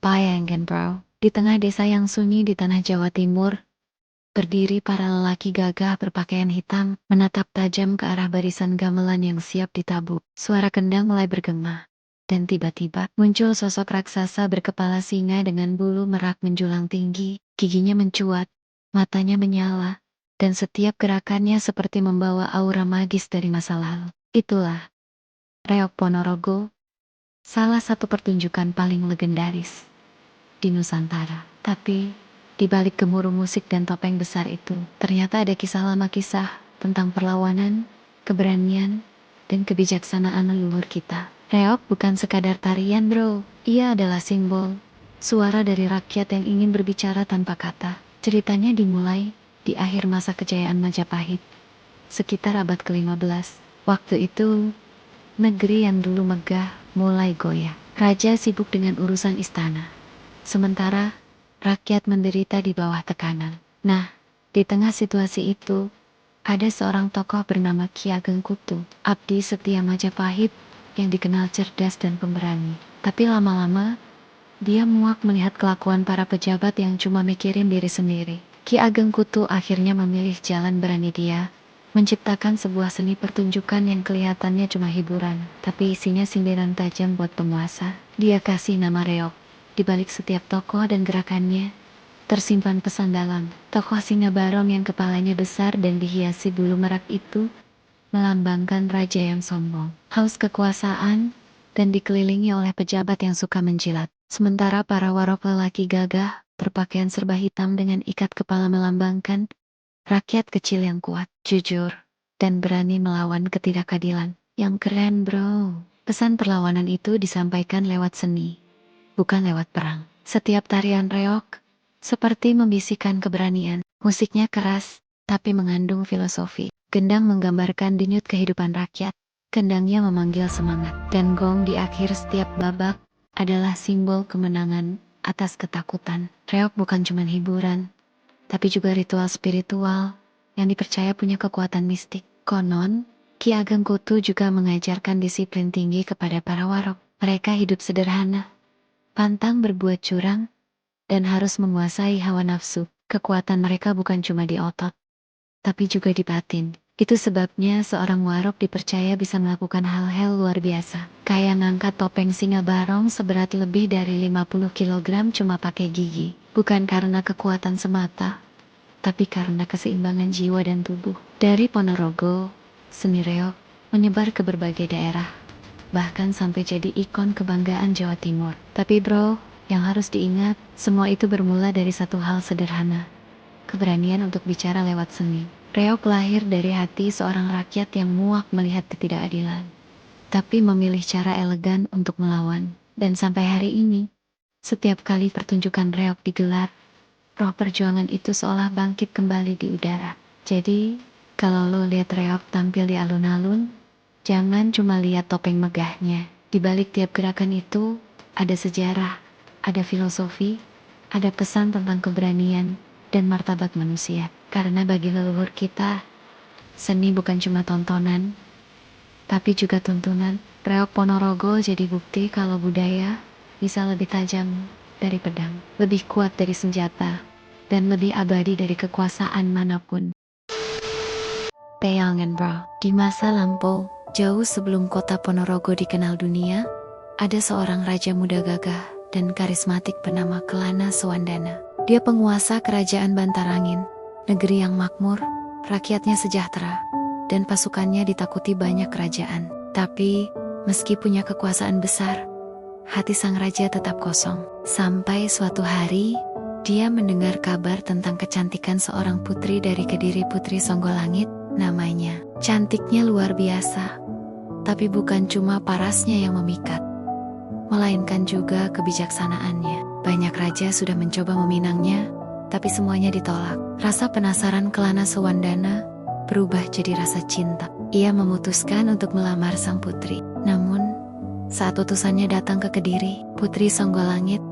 Bayangkan bro, di tengah desa yang sunyi di tanah Jawa Timur, berdiri para lelaki gagah berpakaian hitam, menatap tajam ke arah barisan gamelan yang siap ditabuk. Suara kendang mulai bergema. Dan tiba-tiba muncul sosok raksasa berkepala singa dengan bulu merak menjulang tinggi, giginya mencuat, matanya menyala, dan setiap gerakannya seperti membawa aura magis dari masa lalu. Itulah Reok Ponorogo, salah satu pertunjukan paling legendaris di Nusantara. Tapi, di balik gemuruh musik dan topeng besar itu, ternyata ada kisah tentang perlawanan, keberanian, dan kebijaksanaan leluhur kita. Reok bukan sekadar tarian bro, ia adalah simbol, suara dari rakyat yang ingin berbicara tanpa kata. Ceritanya dimulai di akhir masa kejayaan Majapahit, sekitar abad ke-15. Waktu itu, negeri yang dulu megah mulai goyah. Raja sibuk dengan urusan istana, sementara rakyat menderita di bawah tekanan. Nah, di tengah situasi itu, ada seorang tokoh bernama Ki Ageng Kutu, abdi setia Majapahit yang dikenal cerdas dan pemberani. Tapi lama-lama, dia muak melihat kelakuan para pejabat yang cuma mikirin diri sendiri. Ki Ageng Kutu akhirnya memilih jalan berani dia, menciptakan sebuah seni pertunjukan yang kelihatannya cuma hiburan, tapi isinya sindiran tajam buat penguasa. Dia kasih nama Reok. Di balik setiap tokoh dan gerakannya, tersimpan pesan dalam. Tokoh singa barong yang kepalanya besar dan dihiasi bulu merak itu, melambangkan raja yang sombong, haus kekuasaan, dan dikelilingi oleh pejabat yang suka menjilat. Sementara para warok lelaki gagah, berpakaian serba hitam dengan ikat kepala melambangkan rakyat kecil yang kuat, jujur, dan berani melawan ketidakadilan. Yang keren bro, pesan perlawanan itu disampaikan lewat seni, bukan lewat perang. Setiap tarian reok seperti membisikkan keberanian. Musiknya keras, tapi mengandung filosofi. Gendang menggambarkan denyut kehidupan rakyat. Kendangnya memanggil semangat. Dan gong di akhir setiap babak adalah simbol kemenangan atas ketakutan. Reok bukan cuma hiburan, tapi juga ritual spiritual yang dipercaya punya kekuatan mistik. Konon, Ki Ageng Kutu juga mengajarkan disiplin tinggi kepada para warok. Mereka hidup sederhana, pantang berbuat curang, dan harus menguasai hawa nafsu. Kekuatan mereka bukan cuma di otot, tapi juga di batin. Itu sebabnya seorang warok dipercaya bisa melakukan hal-hal luar biasa, kayak ngangkat topeng singa barong seberat lebih dari 50 kg cuma pakai gigi. Bukan karena kekuatan semata, tapi karena keseimbangan jiwa dan tubuh. Dari Ponorogo, seni reok menyebar ke berbagai daerah, bahkan sampai jadi ikon kebanggaan Jawa Timur. Tapi bro, yang harus diingat, semua itu bermula dari satu hal sederhana, keberanian untuk bicara lewat seni. Reok lahir dari hati seorang rakyat yang muak melihat ketidakadilan, tapi memilih cara elegan untuk melawan. Dan sampai hari ini, setiap kali pertunjukan reok digelar, roh perjuangan itu seolah bangkit kembali di udara. Jadi, kalau lo lihat reok tampil di alun-alun, jangan cuma lihat topeng megahnya. Di balik tiap gerakan itu, ada sejarah, ada filosofi, ada pesan tentang keberanian dan martabat manusia. Karena bagi leluhur kita, seni bukan cuma tontonan, tapi juga tuntunan. Reok Ponorogo jadi bukti kalau budaya bisa lebih tajam dari pedang, lebih kuat dari senjata, dan lebih abadi dari kekuasaan manapun. Bayangan bro, di masa lampau, jauh sebelum kota Ponorogo dikenal dunia, ada seorang raja muda gagah dan karismatik bernama Kelana Sewandana. Dia penguasa kerajaan Bantarangin, negeri yang makmur, rakyatnya sejahtera, dan pasukannya ditakuti banyak kerajaan. Tapi, meski punya kekuasaan besar, hati sang raja tetap kosong. Sampai suatu hari, dia mendengar kabar tentang kecantikan seorang putri dari Kediri, Putri Songgolangit namanya. Cantiknya luar biasa, tapi bukan cuma parasnya yang memikat, melainkan juga kebijaksanaannya. Banyak raja sudah mencoba meminangnya, tapi semuanya ditolak. Rasa penasaran Kelana Sewandana berubah jadi rasa cinta. Ia memutuskan untuk melamar sang putri. Namun, saat utusannya datang ke Kediri, Putri Songgolangit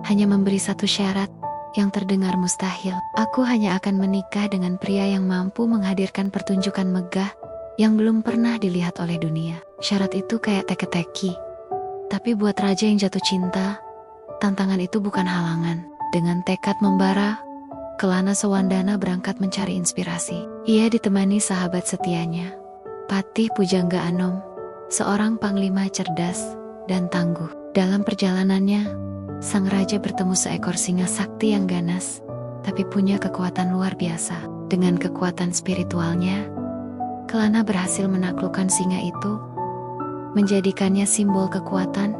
hanya memberi satu syarat yang terdengar mustahil. Aku hanya akan menikah dengan pria yang mampu menghadirkan pertunjukan megah yang belum pernah dilihat oleh dunia. Syarat itu kayak teka-teki, tapi buat raja yang jatuh cinta, tantangan itu bukan halangan. Dengan tekad membara, Kelana Sewandana berangkat mencari inspirasi. Ia ditemani sahabat setianya, Patih Pujangga Anom, seorang panglima cerdas dan tangguh. Dalam perjalanannya, sang raja bertemu seekor singa sakti yang ganas, tapi punya kekuatan luar biasa. Dengan kekuatan spiritualnya, Kelana berhasil menaklukkan singa itu, menjadikannya simbol kekuatan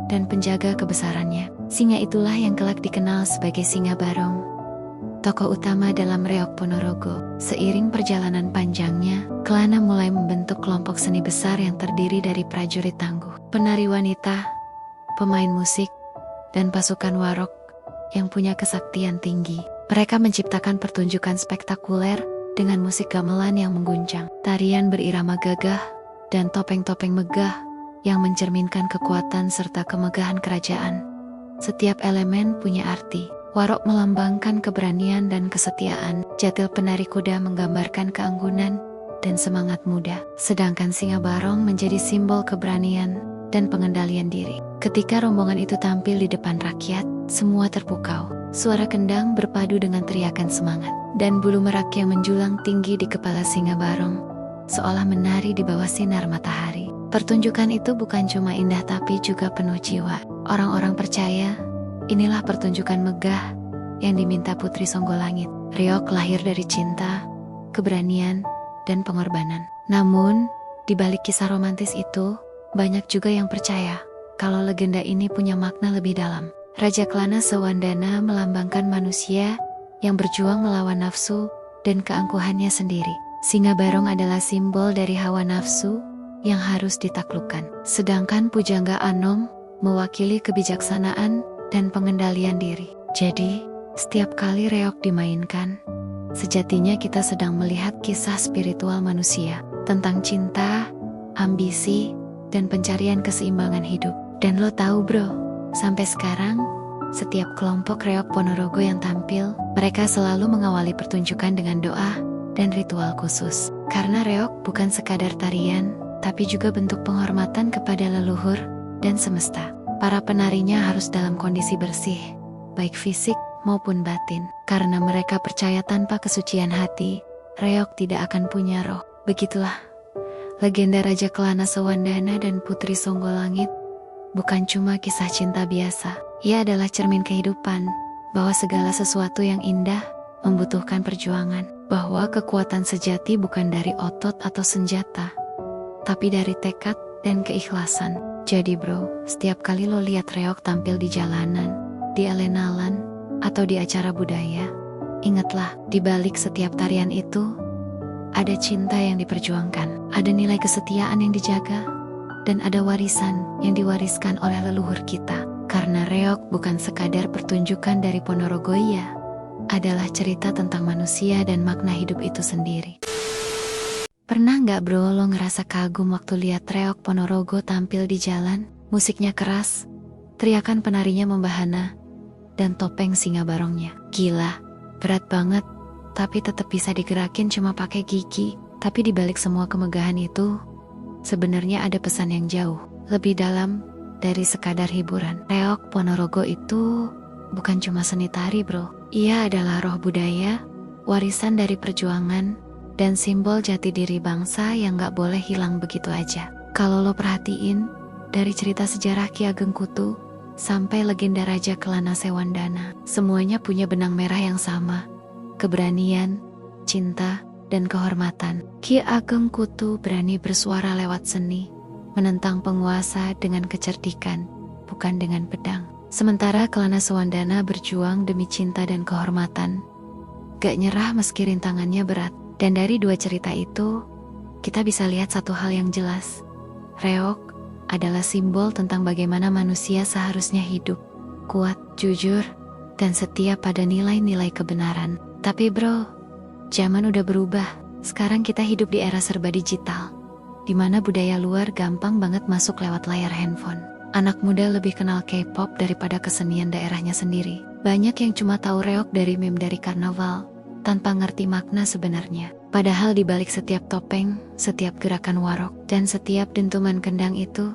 dan penjaga kebesarannya. Singa itulah yang kelak dikenal sebagai Singa Barong, tokoh utama dalam Reog Ponorogo. Seiring perjalanan panjangnya, Kelana mulai membentuk kelompok seni besar yang terdiri dari prajurit tangguh, penari wanita, pemain musik, dan pasukan warok yang punya kesaktian tinggi. Mereka menciptakan pertunjukan spektakuler dengan musik gamelan yang mengguncang, tarian berirama gagah, dan topeng-topeng megah yang mencerminkan kekuatan serta kemegahan kerajaan. Setiap elemen punya arti. Warok melambangkan keberanian dan kesetiaan, Jatil penari kuda menggambarkan keanggunan dan semangat muda, sedangkan Singa Barong menjadi simbol keberanian dan pengendalian diri. Ketika rombongan itu tampil di depan rakyat, semua terpukau. Suara kendang berpadu dengan teriakan semangat, dan bulu merak yang menjulang tinggi di kepala Singa Barong seolah menari di bawah sinar matahari. Pertunjukan itu bukan cuma indah tapi juga penuh jiwa. Orang-orang percaya inilah pertunjukan megah yang diminta Putri Songgolangit. Reog lahir dari cinta, keberanian, dan pengorbanan. Namun, di balik kisah romantis itu, banyak juga yang percaya kalau legenda ini punya makna lebih dalam. Raja Kelana Sewandana melambangkan manusia yang berjuang melawan nafsu dan keangkuhannya sendiri. Singa Barong adalah simbol dari hawa nafsu yang harus ditaklukkan. Sedangkan Pujangga Anom mewakili kebijaksanaan dan pengendalian diri. Jadi, setiap kali reog dimainkan, sejatinya kita sedang melihat kisah spiritual manusia tentang cinta, ambisi, dan pencarian keseimbangan hidup. Dan lo tahu bro, sampai sekarang, setiap kelompok reog Ponorogo yang tampil, mereka selalu mengawali pertunjukan dengan doa dan ritual khusus. Karena reog bukan sekadar tarian, tapi juga bentuk penghormatan kepada leluhur dan semesta. Para penarinya harus dalam kondisi bersih, baik fisik maupun batin. Karena mereka percaya tanpa kesucian hati, reog tidak akan punya roh. Begitulah legenda Raja Kelana Sewandana dan Putri Songgolangit bukan cuma kisah cinta biasa. Ia adalah cermin kehidupan, bahwa segala sesuatu yang indah membutuhkan perjuangan, bahwa kekuatan sejati bukan dari otot atau senjata, tapi dari tekad dan keikhlasan. Jadi bro, setiap kali lo lihat reog tampil di jalanan, di alenalan, atau di acara budaya, ingatlah, di balik setiap tarian itu, ada cinta yang diperjuangkan, ada nilai kesetiaan yang dijaga, dan ada warisan yang diwariskan oleh leluhur kita. Karena reog bukan sekadar pertunjukan dari Ponorogo, ia adalah cerita tentang manusia dan makna hidup itu sendiri. Pernah nggak bro lo ngerasa kagum waktu lihat reog Ponorogo tampil di jalan? Musiknya keras, teriakan penarinya membahana, dan topeng Singa Barongnya. Gila, berat banget, tapi tetap bisa digerakin cuma pakai gigi. Tapi di balik semua kemegahan itu, sebenarnya ada pesan yang jauh lebih dalam dari sekadar hiburan. Reog Ponorogo itu bukan cuma seni tari bro. Ia adalah roh budaya, warisan dari perjuangan, dan simbol jati diri bangsa yang gak boleh hilang begitu aja. Kalau lo perhatiin, dari cerita sejarah Ki Ageng Kutu sampai legenda Raja Kelana Sewandana, semuanya punya benang merah yang sama, keberanian, cinta, dan kehormatan. Ki Ageng Kutu berani bersuara lewat seni, menentang penguasa dengan kecerdikan, bukan dengan pedang. Sementara Kelana Sewandana berjuang demi cinta dan kehormatan, gak nyerah meski rintangannya berat. Dan dari dua cerita itu, kita bisa lihat satu hal yang jelas. Reog adalah simbol tentang bagaimana manusia seharusnya hidup, kuat, jujur, dan setia pada nilai-nilai kebenaran. Tapi bro, zaman udah berubah. Sekarang kita hidup di era serba digital, di mana budaya luar gampang banget masuk lewat layar handphone. Anak muda lebih kenal K-pop daripada kesenian daerahnya sendiri. Banyak yang cuma tahu reog dari meme dari karnaval, tanpa ngerti makna sebenarnya. Padahal di balik setiap topeng, setiap gerakan warok, dan setiap dentuman kendang itu,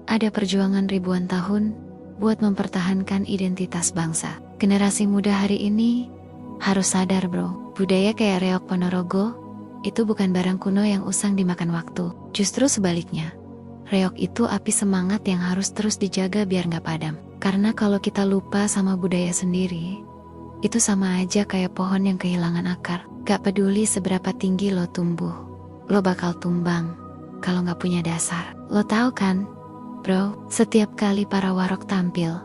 ada perjuangan ribuan tahun buat mempertahankan identitas bangsa. Generasi muda hari ini harus sadar bro, budaya kayak reok Ponorogo itu bukan barang kuno yang usang dimakan waktu. Justru sebaliknya, reok itu api semangat yang harus terus dijaga biar gak padam. Karena kalau kita lupa sama budaya sendiri, itu sama aja kayak pohon yang kehilangan akar. Gak peduli seberapa tinggi lo tumbuh, lo bakal tumbang kalau gak punya dasar. Lo tahu kan, bro, setiap kali para warok tampil,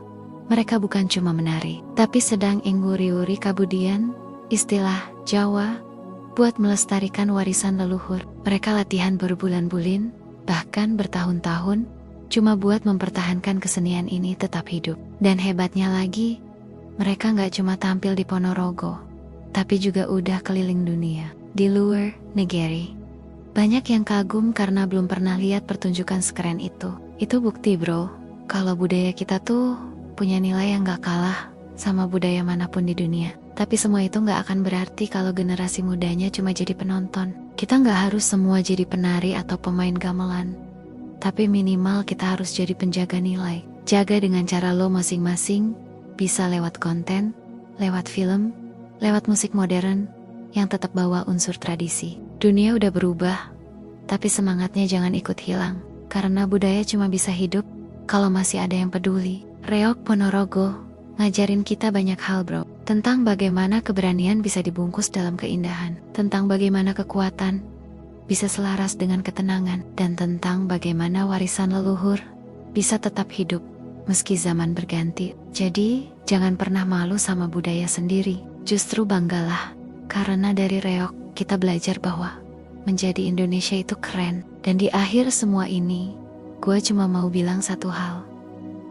mereka bukan cuma menari, tapi sedang nguri-uri kabudian, istilah Jawa, buat melestarikan warisan leluhur. Mereka latihan berbulan-bulan, bahkan bertahun-tahun, cuma buat mempertahankan kesenian ini tetap hidup. Dan hebatnya lagi, mereka gak cuma tampil di Ponorogo, tapi juga udah keliling dunia. Di luar negeri, banyak yang kagum karena belum pernah lihat pertunjukan sekeren itu. Itu bukti bro, kalau budaya kita tuh punya nilai yang gak kalah sama budaya manapun di dunia. Tapi semua itu gak akan berarti kalau generasi mudanya cuma jadi penonton. Kita gak harus semua jadi penari atau pemain gamelan, tapi minimal kita harus jadi penjaga nilai. Jaga dengan cara lo masing-masing, bisa lewat konten, lewat film, lewat musik modern yang tetap bawa unsur tradisi. Dunia udah berubah, tapi semangatnya jangan ikut hilang. Karena budaya cuma bisa hidup kalau masih ada yang peduli. Reok Ponorogo ngajarin kita banyak hal bro. Tentang bagaimana keberanian bisa dibungkus dalam keindahan. Tentang bagaimana kekuatan bisa selaras dengan ketenangan. Dan tentang bagaimana warisan leluhur bisa tetap hidup meski zaman berganti. Jadi jangan pernah malu sama budaya sendiri. Justru banggalah, karena dari reok kita belajar bahwa menjadi Indonesia itu keren. Dan di akhir semua ini, gue cuma mau bilang satu hal.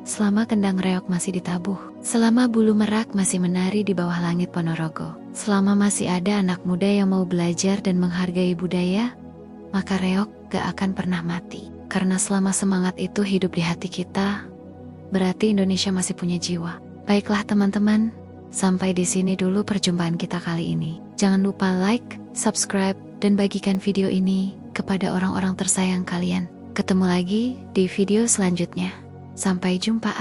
Selama kendang reok masih ditabuh, selama bulu merak masih menari di bawah langit Ponorogo, selama masih ada anak muda yang mau belajar dan menghargai budaya, maka reok gak akan pernah mati. Karena selama semangat itu hidup di hati kita, berarti Indonesia masih punya jiwa. Baiklah teman-teman, sampai di sini dulu perjumpaan kita kali ini. Jangan lupa like, subscribe, dan bagikan video ini kepada orang-orang tersayang kalian. Ketemu lagi di video selanjutnya. Sampai jumpa.